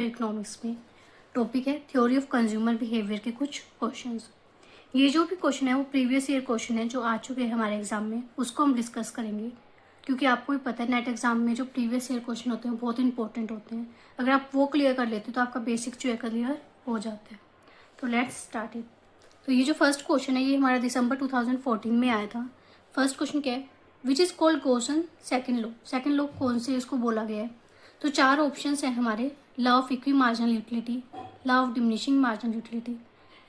Economics में topic है theory of consumer behaviour के कुछ क्वेश्चंस। ये जो भी क्वेश्चन है वो प्रीवियस ईयर क्वेश्चन है जो आ चुके हैं हमारे एग्जाम में, उसको हम डिस्कस करेंगे। क्योंकि आपको भी पता है नेट एग्जाम में जो प्रीवियस ईयर क्वेश्चन होते हैं बहुत इंपॉर्टेंट होते हैं। अगर आप वो क्लियर कर लेते हो तो आपका बेसिक जो है क्लियर हो जाता है। तो लेट्स स्टार्ट इट। तो ये जो फर्स्ट क्वेश्चन है ये हमारा दिसंबर 2014 में आया था। फर्स्ट क्वेश्चन क्या है, which is called Gossen second law. Second law कौन से इसको बोला गया है? तो चार ऑप्शंस हैं हमारे, law of equi marginal utility, law of diminishing marginal utility,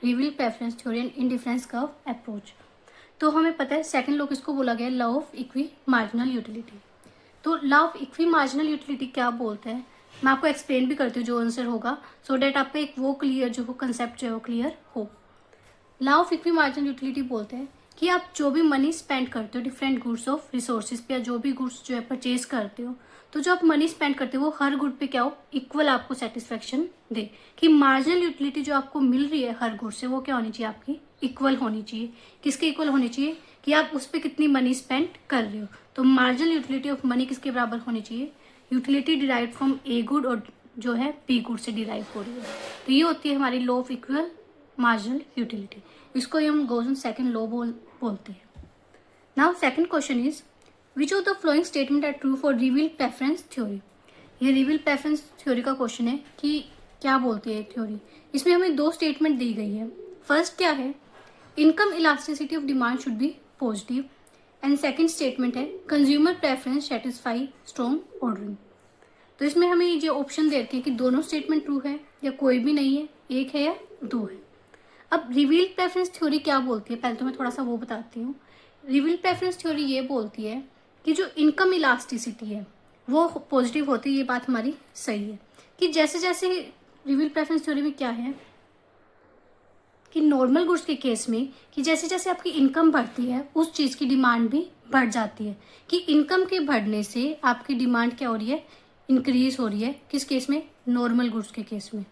reveal preference theory and indifference curve approach. तो हमें पता है सेकंड लॉ किसको बोला गया है, law of equi marginal utility. तो law of equi marginal utility क्या बोलते हैं, मैं आपको एक्सप्लेन भी करती हूँ जो आंसर होगा, सो डेट आपका एक वो क्लियर जो कंसेप्ट जो है वो क्लियर हो। Law of equi marginal utility बोलते हैं कि आप जो भी मनी स्पेंड करते हो डिफरेंट गुड्स ऑफ रिसोर्सेज पे, या जो भी गुड्स जो है परचेज करते हो, तो जो आप मनी स्पेंड करते हो वो हर गुड पे क्या हो, इक्वल आपको सेटिस्फेक्शन दे। कि मार्जिनल यूटिलिटी जो आपको मिल रही है हर गुड से वो क्या होनी चाहिए, आपकी इक्वल होनी चाहिए। किसके इक्वल होनी चाहिए, कि आप उस पर कितनी मनी स्पेंड कर रहे हो। तो मार्जिनल यूटिलिटी ऑफ मनी किसके बराबर होनी चाहिए, utility derive from a good और जो है बी गुड से डिराइव हो रही है। तो ये होती है हमारी law of equal marginal utility. इसको ही हम गोसन सेकंड लॉ बोलते हैं। Now second question is which of the following statement are true for reveal preference theory. ये रिवील प्रेफरेंस थ्योरी का क्वेश्चन है कि क्या बोलती है थ्योरी। इसमें हमें दो स्टेटमेंट दी गई है। फर्स्ट क्या है, income elasticity of demand should be positive, and second statement है consumer preference satisfy strong ordering. तो इसमें हमें ये ऑप्शन दे रखे हैं कि दोनों स्टेटमेंट ट्रू है या कोई भी नहीं है, एक है या दो है। अब रिवील प्रेफरेंस थ्योरी क्या बोलती है, पहले तो मैं थोड़ा सा वो बताती हूँ। रिवील प्रेफरेंस थ्योरी ये बोलती है कि जो इनकम इलास्टिसिटी है वो पॉजिटिव होती है। ये बात हमारी सही है कि जैसे जैसे रिवील प्रेफरेंस थ्योरी में क्या है कि नॉर्मल गुड्स के केस में कि जैसे जैसे आपकी इनकम बढ़ती है उस चीज़ की डिमांड भी बढ़ जाती है। कि इनकम के बढ़ने से आपकी डिमांड क्या हो रही है, इंक्रीज हो रही है। किस केस में, नॉर्मल गुड्स के केस में।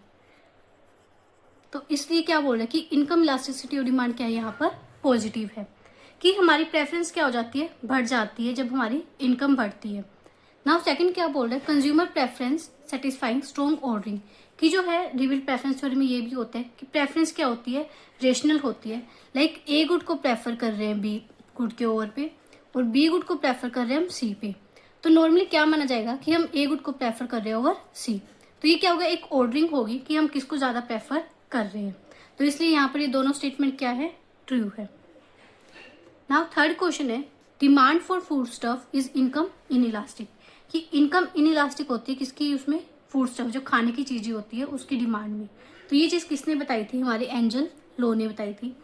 तो इसलिए क्या बोल रहे हैं कि इनकम इलास्टिसिटी और डिमांड क्या है, यहाँ पर पॉजिटिव है। कि हमारी प्रेफरेंस क्या हो जाती है, बढ़ जाती है जब हमारी इनकम बढ़ती है। नाउ सेकंड क्या बोल रहे हैं, consumer preference satisfying strong ordering. कि जो है रिवील प्रेफरेंस थ्योरी में ये भी होता है कि प्रेफरेंस क्या होती है, रेशनल होती है। लाइक ए गुड को प्रेफर कर रहे हैं बी गुड के ओवर पे, और बी गुड को प्रेफर कर रहे हैं हम सी पे। तो नॉर्मली क्या माना जाएगा कि हम ए गुड को प्रेफर कर रहे हैं ओवर सी। तो ये क्या होगा, एक ऑर्डरिंग होगी कि हम किसको ज्यादा प्रेफर कर रहे हैं। तो इसलिए यहाँ पर ये दोनों स्टेटमेंट क्या है, ट्रू है। नाउ थर्ड क्वेश्चन है, demand for food stuff is income in elastic. कि इनकम इन इलास्टिक होती है किसकी, उसमें फूड स्टफ जो खाने की चीजें होती है उसकी डिमांड में। तो ये चीज किसने बताई थी, हमारे एंजल लो ने बताई थी।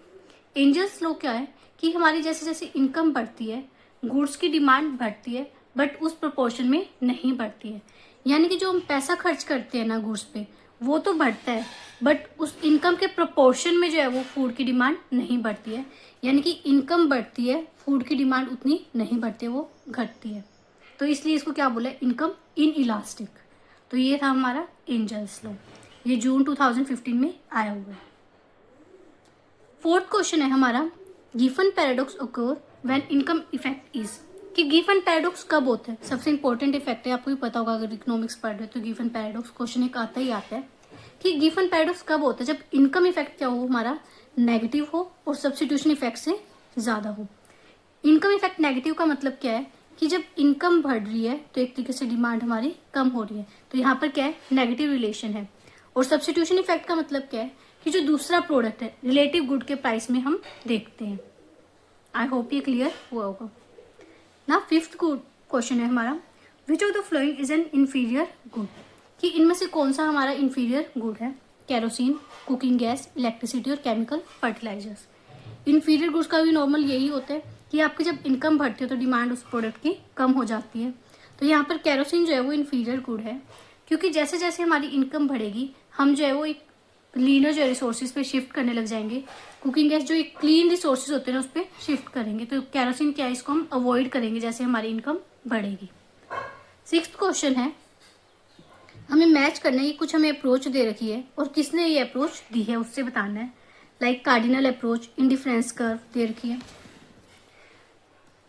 एंजल्स लो क्या है कि हमारी जैसे जैसे इनकम बढ़ती है गुड्स की डिमांड बढ़ती है, बट उस प्रोपोर्शन में नहीं बढ़ती है। यानी कि जो हम पैसा खर्च करते हैं ना गुड्स पे वो तो बढ़ता है, बट उस इनकम के प्रोपोर्शन में जो है वो फूड की डिमांड नहीं बढ़ती है। यानी कि इनकम बढ़ती है, फूड की डिमांड उतनी नहीं बढ़ती है, वो घटती है। तो इसलिए इसको क्या बोला है, इनकम इन इलास्टिक। तो ये था हमारा एंजल्स लॉ, ये जून 2015 में आया हुआ है। फोर्थ क्वेश्चन है हमारा, given paradox occur when income effect is. कि गिवन पैराडॉक्स कब होता है, सबसे इंपॉर्टेंट इफेक्ट है, आपको भी पता होगा अगर इकोनॉमिक्स पढ़ रहे हो तो गिवन पैराडॉक्स क्वेश्चन एक आता ही आता है कि गिवन पैराडॉक्स कब होता है, जब इनकम इफेक्ट क्या हो, हमारा नेगेटिव हो और सब्स्टिट्यूशन इफेक्ट से ज्यादा हो। इनकम इफेक्ट नेगेटिव का मतलब क्या है कि जब इनकम बढ़ रही है तो एक तरीके से डिमांड हमारी कम हो रही है, तो यहाँ पर क्या है, नेगेटिव रिलेशन है। और सब्स्टिट्यूशन इफेक्ट का मतलब क्या है कि जो दूसरा प्रोडक्ट है रिलेटिव गुड के प्राइस में हम देखते हैं। आई होप ये क्लियर हुआ होगा ना। फिफ्थ क्वेश्चन है हमारा, विच of the following is an inferior good. कि इनमें से कौन सा हमारा इंफीरियर गुड है, कैरोसिन, कुकिंग गैस, इलेक्ट्रिसिटी और केमिकल फर्टिलाइजर्स। इंफीरियर गुड्स का भी नॉर्मल यही होता है कि आपकी जब इनकम बढ़ती है तो डिमांड उस प्रोडक्ट की कम हो जाती है। तो यहाँ पर कैरोसिन जो है वो इंफीरियर गुड है, क्योंकि जैसे जैसे हमारी इनकम बढ़ेगी हम जो है वो एक क्लीनर जो रिसोर्सेज पे शिफ्ट करने लग जाएंगे। कुकिंग गैस जो एक क्लीन रिसोर्सेज होते हैं ना उस पर शिफ्ट करेंगे। तो कैरोसिन क्या है, इसको हम अवॉइड करेंगे जैसे हमारी इनकम बढ़ेगी। सिक्स्थ क्वेश्चन है, हमें मैच करना है कि कुछ हमें अप्रोच दे रखी है और किसने ये अप्रोच दी है उससे बताना है। Like cardinal approach, indifference curve दे रखी है,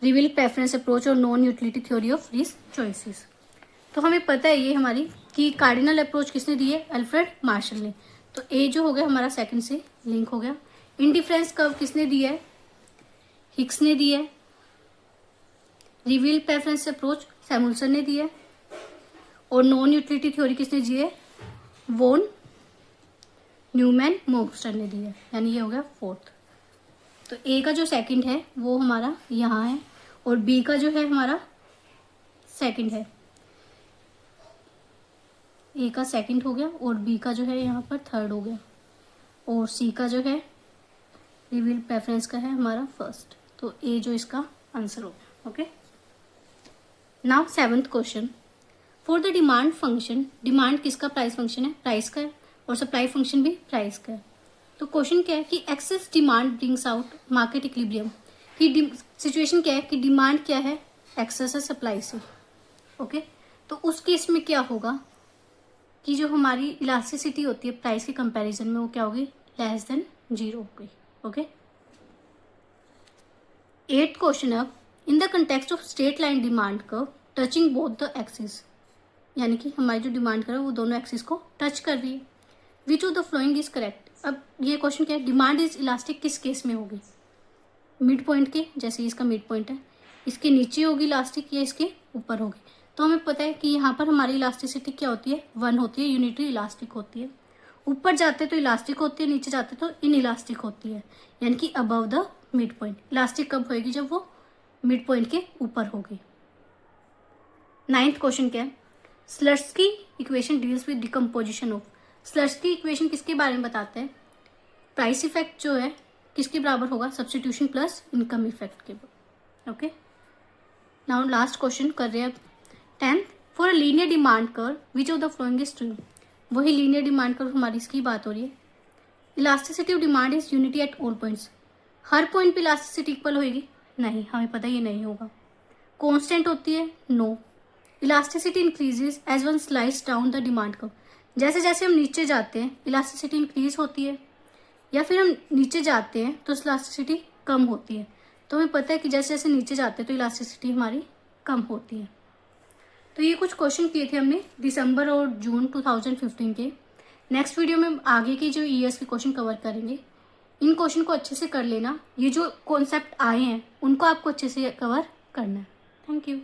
रिवील प्रेफरेंस अप्रोच और non utility theory of risk choices. तो हमें पता है ये हमारी कि कार्डिनल अप्रोच किसने दी है, अल्फ्रेड मार्शल ने। तो ए जो हो गया हमारा सेकंड से लिंक हो गया। इंडिफरेंस कर्व किसने दिया है, हिक्स ने दिया है। रिवील प्रेफरेंस अप्रोच सैमुअल्सन ने दिया है। और नॉन यूटिलिटी थ्योरी किसने दी है, वोन न्यूमैन मोक्सटर ने दिया है, यानी ये हो गया फोर्थ। तो ए का जो सेकंड है वो हमारा यहाँ है और बी का जो है हमारा सेकंड है। ए का सेकंड हो गया और बी का जो है यहाँ पर थर्ड हो गया और सी का जो है रिवील प्रेफरेंस का है हमारा फर्स्ट। तो ए जो इसका आंसर हो गया। Okay, now seventh question, for the demand function, demand किसका प्राइस फंक्शन है, प्राइस का है, और सप्लाई फंक्शन भी प्राइस का है। तो क्वेश्चन क्या है कि excess demand brings out market equilibrium, कि सिचुएशन क्या है कि डिमांड क्या है, एक्सेस है सप्लाई से। ओके, तो उस केस में क्या होगा कि जो हमारी इलास्टिसिटी होती है प्राइस के कंपैरिजन में वो क्या होगी, लेस देन 0 होगी। ओके, 8th क्वेश्चन अब, in the context of straight line demand curve touching both the axis, यानी कि हमारी जो डिमांड कर्व है वो दोनों एक्सिस को टच कर रही है। विच of the following is correct. अब ये क्वेश्चन क्या है, डिमांड इज इलास्टिक किस केस में होगी, मिड पॉइंट के, जैसे इसका मिड पॉइंट है, इसके नीचे होगी इलास्टिक या इसके ऊपर होगी। तो हमें पता है कि यहाँ पर हमारी इलास्टिसिटी क्या होती है, 1 होती है, यूनिटरी इलास्टिक होती है। ऊपर जाते तो इलास्टिक होती है, नीचे जाते तो इन इलास्टिक होती है, यानी कि above the mid point. Elastic कब होगी, जब वो मिड पॉइंट के ऊपर होगी। 9th क्वेश्चन क्या है, Slutsky equation deals with decomposition of. Slutsky equation किसके बारे में बताते हैं, प्राइस इफेक्ट जो है किसके बराबर होगा, सब्स्टिट्यूशन प्लस इनकम इफेक्ट के। ओके, नाउ लास्ट क्वेश्चन कर रहे हैं अब 10th, for a linear demand curve which of the following is true. वही लीनियर डिमांड कर्व हमारी इसकी बात हो रही है। Elasticity of demand is unity at all points, her point पे इलास्टिसिटी इक्वल होगी, नहीं, हमें पता ये नहीं होगा। कांस्टेंट होती है, no. Elasticity increases as one slides down the demand curve, जैसे जैसे हम नीचे जाते हैं इलास्टिसिटी इंक्रीज होती है, या फिर हम नीचे जाते हैं तो इलास्टिसिटी कम होती है। तो हमें पता है कि जैसे जैसे नीचे जाते हैं तो इलास्टिसिटी हमारी कम होती है। तो ये कुछ क्वेश्चन किए थे हमने दिसंबर और जून 2015 के। नेक्स्ट वीडियो में आगे के जो ईयर्स के क्वेश्चन कवर करेंगे। इन क्वेश्चन को अच्छे से कर लेना, ये जो कॉन्सेप्ट आए हैं उनको आपको अच्छे से कवर करना है। Thank you.